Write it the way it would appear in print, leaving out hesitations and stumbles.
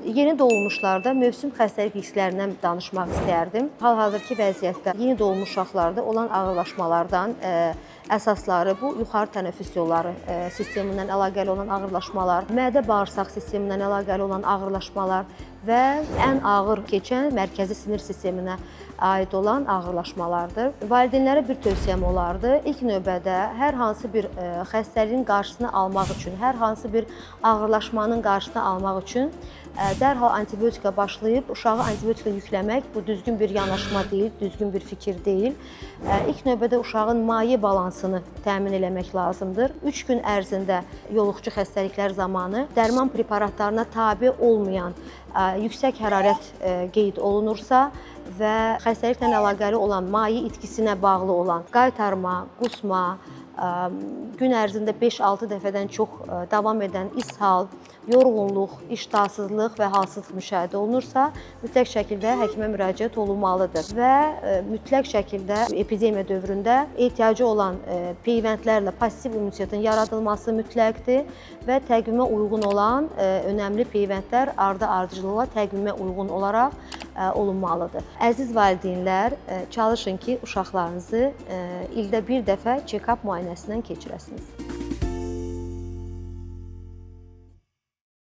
Yeni doğulmuşlarda mövsüm xəstəlik risklərindən danışmaq istərdim. Hal-hazırki vəziyyətdə yeni doğulmuş uşaqlarda olan ağırlaşmalardan əsasları bu yuxarı tənəffüs yolları sistemindən əlaqəli olan ağırlaşmalar, mədə-bağırsaq sistemindən əlaqəli olan ağırlaşmalar və ən ağır keçən mərkəzi sinir sisteminə aid olan ağırlaşmalardır. Valideynlərə bir tövsiyəm olardı. İlk növbədə hər hansı bir xəstəliyin qarşısını almaq üçün, hər hansı bir ağırlaşmanın qarşısını almaq üçün dərhal antibiotika başlayıb uşağı antibiotika yükləmək bu düzgün bir yanaşma deyil, düzgün bir fikir deyil. İlk növbədə uşağın maye balansını təmin eləmək lazımdır. 3 gün ərzində yoluxucu xəstəliklər zamanı dərman preparatlarına tabe olmayan yüksək hərarət qeyd olunursa və xəstəliklə əlaqəli olan maye itkisinə bağlı olan qaytarma, qusma, gün ərzində 5-6 dəfədən çox davam edən ishal, yorğunluq, iştahsızlıq və halsızlıq müşahidə olunursa, mütləq şəkildə həkimə müraciət olunmalıdır və mütləq şəkildə epidemiya dövründə ehtiyacı olan peyvəndlərlə pasiv immunitetin yaradılması mütləqdir və təqvimə uyğun olan önəmli peyvəndlər ardı-ardıcılıqla təqvimə uyğun olaraq olunmalıdır. Əziz valideynlər, çalışın ki, uşaqlarınızı ildə bir dəfə check-up müayinəsindən keçirəsiniz.